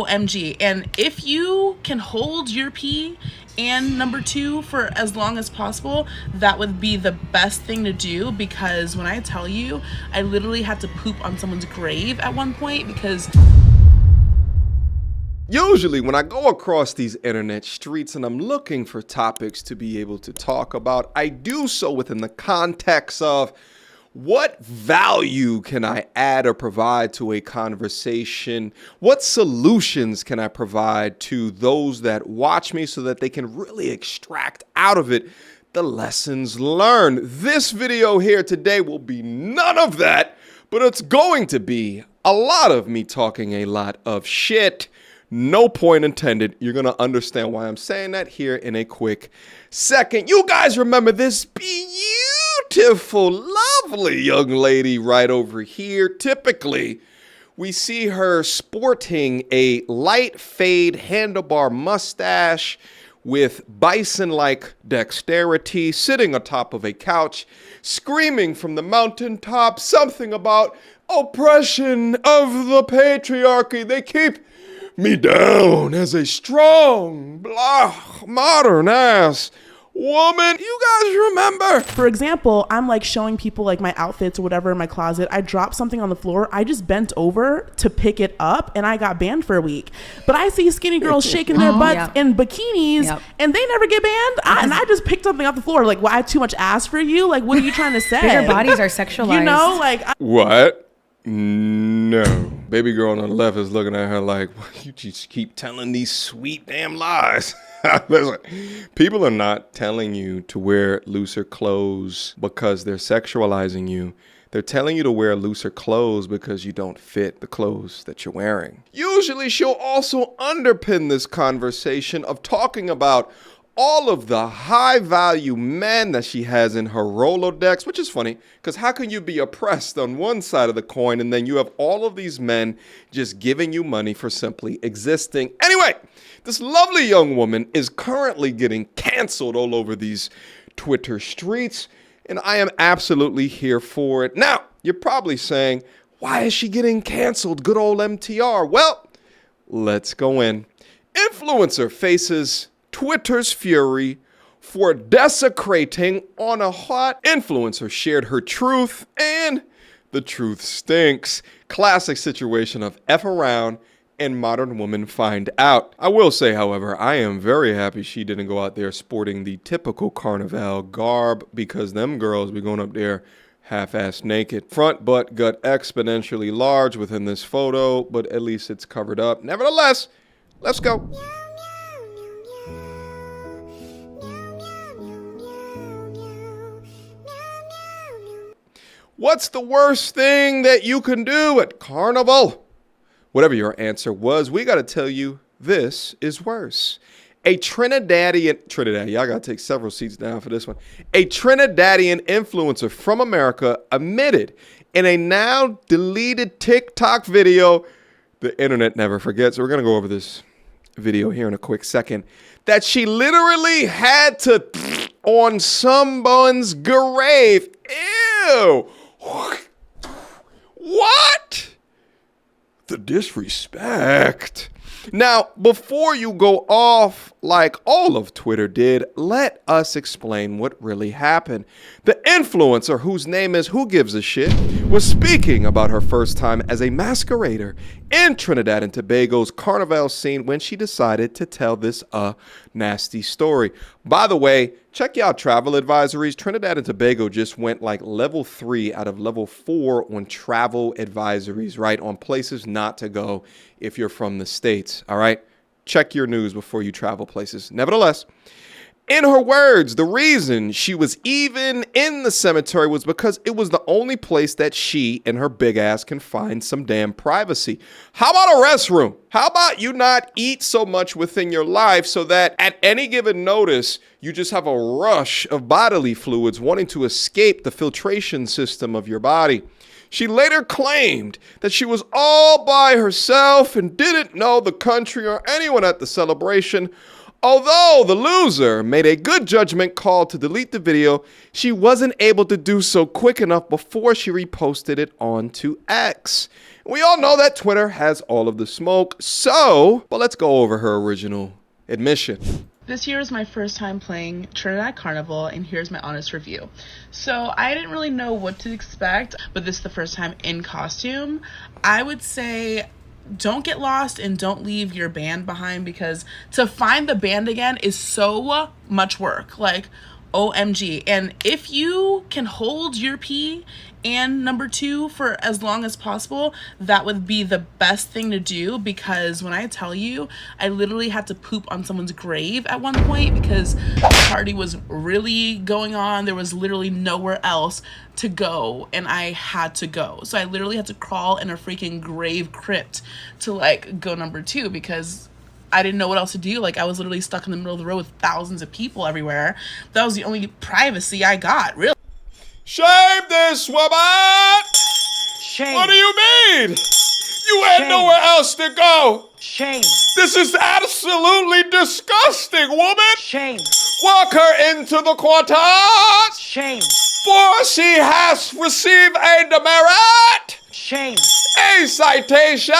OMG. And if you can hold your pee and number 2 for as long as possible, that would be the best thing to do, because when I tell you, I literally had to poop on someone's grave at one point because... Usually when I go across these internet streets and I'm looking for topics to be able to talk about, I do so within the context of what value can I add or provide to a conversation? What solutions can I provide to those that watch me so that they can really extract out of it the lessons learned? This video here today will be none of that, but it's going to be a lot of me talking a lot of shit. No point intended. You're going to understand why I'm saying that here in a quick second. You guys remember this beautiful, lovely young lady right over here. Typically, we see her sporting a light fade handlebar mustache with bison-like dexterity, sitting atop of a couch, screaming from the mountaintop something about oppression of the patriarchy. They keep me down as a strong, black, modern-ass woman. You guys remember? For example, I'm like showing people like my outfits or whatever in my closet. I dropped something on the floor. I just bent over to pick it up and I got banned for a week. But I see skinny girls shaking their butts in bikinis and they never get banned. And I just picked something off the floor. Like, well, I have too much ass for you? Like, what are you trying to say? Bigger bodies are sexualized. You know, like... What? No. Baby girl on the left is looking at her like, you just keep telling these sweet damn lies. Listen, people are not telling you to wear looser clothes because they're sexualizing you. They're telling you to wear looser clothes because you don't fit the clothes that you're wearing. Usually she'll also underpin this conversation of talking about all of the high value men that she has in her Rolodex, which is funny because how can you be oppressed on one side of the coin and then you have all of these men just giving you money for simply existing? Anyway, this lovely young woman is currently getting canceled all over these Twitter streets, and I am absolutely here for it. Now, you're probably saying, why is she getting canceled? Good old MTR. Well, let's go in. Influencer faces Twitter's fury for desecrating on a hot influencer. Shared her truth, and the truth stinks. Classic situation of F around and modern woman find out. I will say, however, I am very happy she didn't go out there sporting the typical carnival garb, because them girls be going up there half-assed naked. Front butt gut exponentially large within this photo, but at least it's covered up. Nevertheless, let's go. What's the worst thing that you can do at Carnival? Whatever your answer was, we got to tell you this is worse. A Trinidadian, y'all got to take several seats down for this one. A Trinidadian influencer from America admitted in a now deleted TikTok video, the internet never forgets, so we're going to go over this video here in a quick second, that she literally had to on someone's grave. Ew. What? The disrespect. Now, before you go off like all of Twitter did, let us explain what really happened. The influencer, whose name is Who Gives a Shit, was speaking about her first time as a masquerader in Trinidad and Tobago's carnival scene when she decided to tell this nasty story. By the way, check y'all travel advisories. Trinidad and Tobago just went like level 3 out of level 4 on travel advisories, right? On places not to go if you're from the States, all right? Check your news before you travel places. Nevertheless, in her words, the reason she was even in the cemetery was because it was the only place that she and her big ass can find some damn privacy. How about a restroom? How about you not eat so much within your life so that at any given notice, you just have a rush of bodily fluids wanting to escape the filtration system of your body? She later claimed that she was all by herself and didn't know the country or anyone at the celebration. Although the loser made a good judgment call to delete the video, she wasn't able to do so quick enough before she reposted it onto X. We all know that Twitter has all of the smoke, but let's go over her original admission. This year is my first time playing Trinidad Carnival, and here's my honest review. So I didn't really know what to expect, but this is the first time in costume. I would say don't get lost and don't leave your band behind, because to find the band again is so much work. Like, OMG. And if you can hold your pee and number 2 for as long as possible, that would be the best thing to do, because when I tell you, I literally had to poop on someone's grave at one point because the party was really going on. There was literally nowhere else to go, and I had to go. So I literally had to crawl in a freaking grave crypt to like go number 2, because I didn't know what else to do. Like, I was literally stuck in the middle of the road with thousands of people everywhere. That was the only privacy I got, really. Shame this woman! Shame. What do you mean? You had Shame. nowhere else to go. Shame. This is absolutely disgusting, woman. Shame. Walk her into the quarters. Shame. For she has received a demerit. Shame. A citation.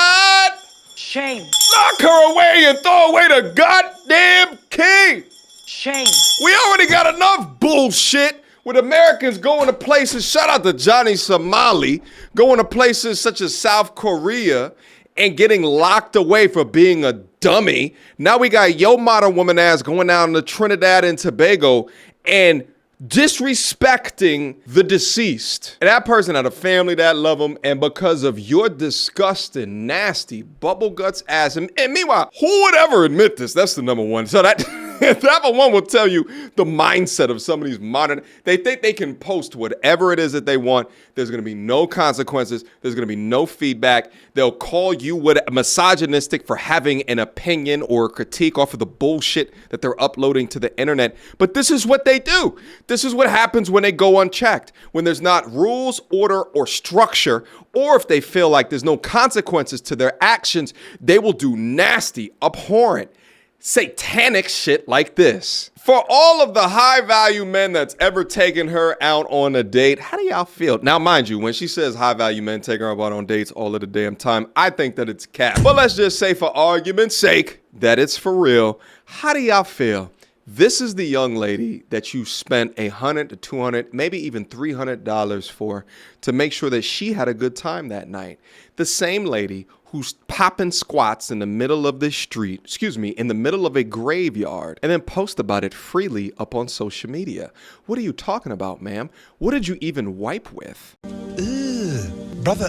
Shame. Lock her away and throw away the goddamn key. Shame. We already got enough bullshit with Americans going to places, shout out to Johnny Somali, going to places such as South Korea and getting locked away for being a dummy. Now we got yo modern woman ass going down to Trinidad and Tobago and disrespecting the deceased. And that person had a family that love them, and because of your disgusting, nasty, bubble guts ass, and meanwhile, who would ever admit this? That's the number one. So that one will tell you the mindset of some of these modern, they think they can post whatever it is that they want. There's gonna be no consequences. There's gonna be no feedback. They'll call you misogynistic for having an opinion or a critique off of the bullshit that they're uploading to the internet. But this is what they do. This is what happens when they go unchecked, when there's not rules, order, or structure, or if they feel like there's no consequences to their actions, they will do nasty, abhorrent, satanic shit like this. For all of the high value men that's ever taken her out on a date, how do y'all feel? Now, mind you, when she says high value men take her out on dates all of the damn time, I think that it's cap. But let's just say for argument's sake that it's for real. How do y'all feel? This is the young lady that you spent $100 to $200, maybe even $300 for to make sure that she had a good time that night. The same lady who's popping squats in the middle of the street, in the middle of a graveyard, and then post about it freely up on social media. What are you talking about, ma'am? What did you even wipe with? Brother,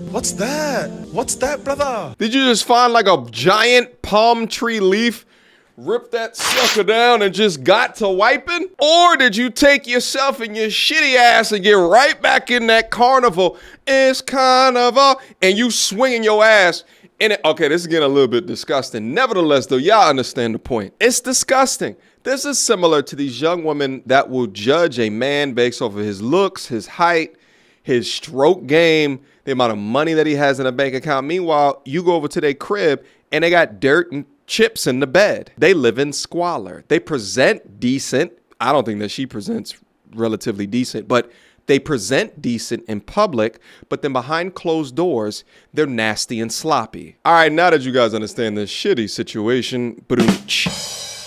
what's that? What's that, brother? Did you just find like a giant palm tree leaf, rip that sucker down and just got to wiping? Or did you take yourself and your shitty ass and get right back in that carnival? It's carnival. And you swinging your ass in it. Okay, this is getting a little bit disgusting. Nevertheless, though, y'all understand the point. It's disgusting. This is similar to these young women that will judge a man based off of his looks, his height, his stroke game, the amount of money that he has in a bank account. Meanwhile, you go over to their crib and they got dirt and chips in the bed. They live in squalor. They present decent. I don't think that she presents relatively decent, but they present decent in public, but then behind closed doors, they're nasty and sloppy. All right, now that you guys understand this shitty situation,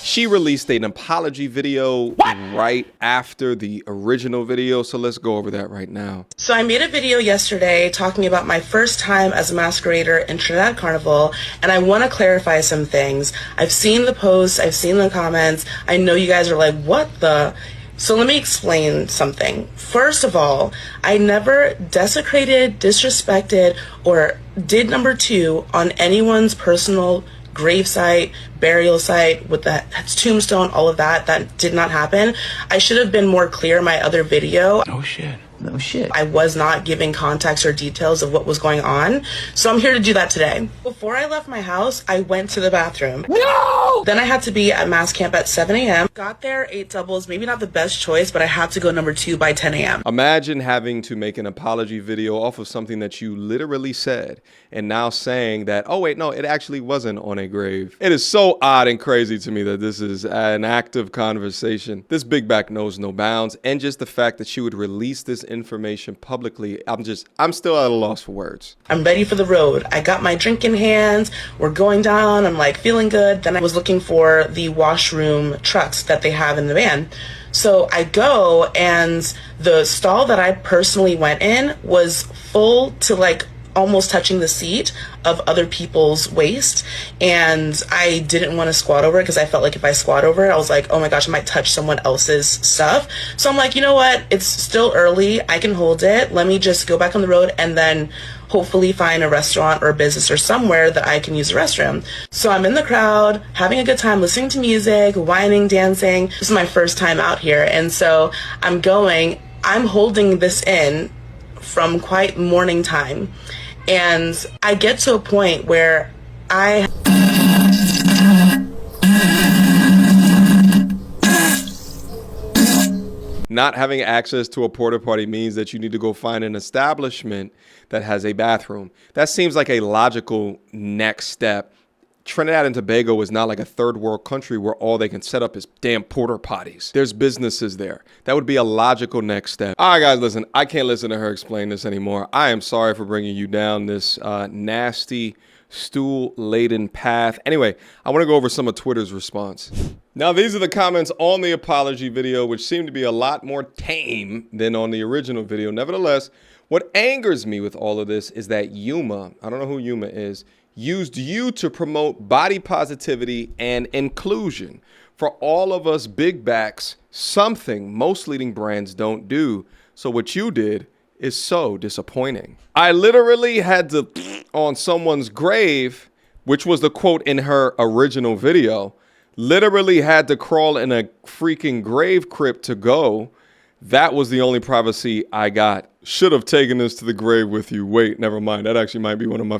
she released an apology video right after the original video, so let's go over that right now. So I made a video yesterday talking about my first time as a masquerader in Trinidad Carnival, and I want to clarify some things. I've seen the posts, I've seen the comments. I know you guys are like, what the? So let me explain something. First of all, I never desecrated, disrespected, or did number 2 on anyone's personal gravesite, burial site, with the tombstone, all of that. That did not happen. I should have been more clear in my other video. Oh shit. No shit. I was not giving context or details of what was going on, so I'm here to do that today. Before I left my house, I went to the bathroom. No! Then I had to be at mass camp at 7 a.m. Got there, ate doubles, maybe not the best choice, but I had to go number 2 by 10 a.m. Imagine having to make an apology video off of something that you literally said and now saying that, oh wait, no, it actually wasn't on a grave. It is so odd and crazy to me that this is an active conversation. This big back knows no bounds, and just the fact that she would release this information publicly, I'm still at a loss for words. I'm ready for the road. I got my drink in hand. We're going down. I'm like feeling good. Then I was looking for the washroom trucks that they have in the van. So I go, and the stall that I personally went in was full to like almost touching the seat of other people's waist, and I didn't want to squat over it because I felt like if I squat over it, I was like, oh my gosh, I might touch someone else's stuff. So I'm like, you know what, it's still early, I can hold it, let me just go back on the road and then hopefully find a restaurant or a business or somewhere that I can use the restroom. So I'm in the crowd having a good time, listening to music, whining, dancing. This is my first time out here, and so I'm holding this in from quite morning time. And I get to a point where Not having access to a porta potty means that you need to go find an establishment that has a bathroom. That seems like a logical next step. Trinidad and Tobago is not like a third world country where all they can set up is damn porta potties. There's businesses there. That would be a logical next step. All right, guys, listen, I can't listen to her explain this anymore. I am sorry for bringing you down this nasty, stool-laden path. Anyway, I want to go over some of Twitter's response. Now, these are the comments on the apology video, which seem to be a lot more tame than on the original video. Nevertheless, what angers me with all of this is that Yuma, I don't know who Yuma is, used you to promote body positivity and inclusion. For all of us big backs, something most leading brands don't do. So what you did is so disappointing. I literally had to on someone's grave, which was the quote in her original video, literally had to crawl in a freaking grave crypt to go. That was the only privacy I got. Should have taken this to the grave with you. Wait, never mind. That actually might be one of my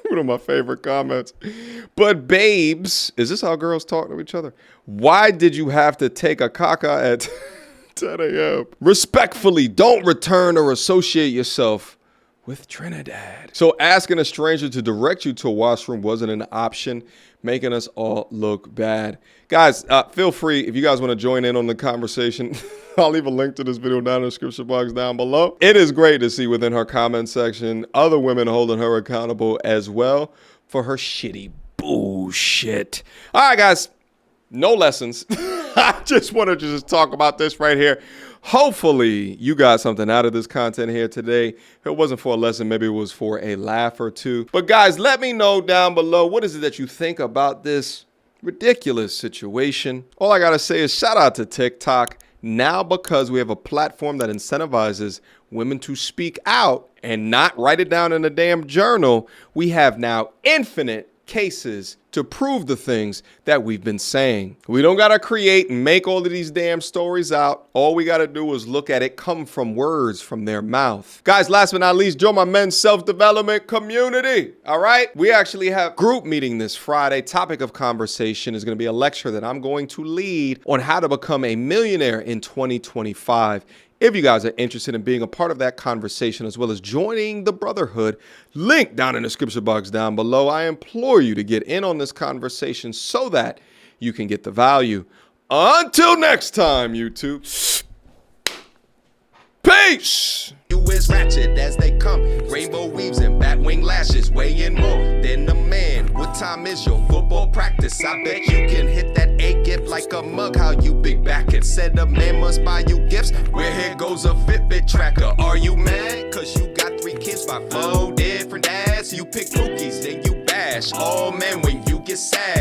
one of my favorite comments. But babes, is this how girls talk to each other? Why did you have to take a caca at 10 a.m.? Respectfully, don't return or associate yourself with Trinidad. So asking a stranger to direct you to a washroom wasn't an option, making us all look bad. Guys, feel free, if you guys want to join in on the conversation, I'll leave a link to this video down in the description box down below. It is great to see within her comment section other women holding her accountable as well for her shitty bullshit. All right, guys, no lessons. I just wanted to just talk about this right here. Hopefully you got something out of this content here today. If it wasn't for a lesson, maybe it was for a laugh or two. But guys, let me know down below, what is it that you think about this ridiculous situation? All I gotta say is shout out to TikTok. Now, because we have a platform that incentivizes women to speak out and not write it down in a damn journal, we have now infinite cases to prove the things that we've been saying. We don't gotta create and make all of these damn stories out. All we gotta do is look at it come from words from their mouth. Guys, last but not least, join my men's self-development community. All right, we actually have group meeting this Friday. Topic of conversation is gonna be a lecture that I'm going to lead on how to become a millionaire in 2025. If you guys are interested in being a part of that conversation as well as joining the Brotherhood, link down in the description box down below. I implore you to get in on this conversation so that you can get the value. Until next time, YouTube. Peace! You is ratchet as they come. Rainbow weaves and bat wing lashes, weighing more than a man. What time is your football practice? I bet you can hit that A gift like a mug. How you big back it? Said a man must buy you gifts. Where here goes a Fitbit tracker. Are you mad? Cause you got 3 kids by 4 different dads. You pick cookies, then you bash. All men when you get sad.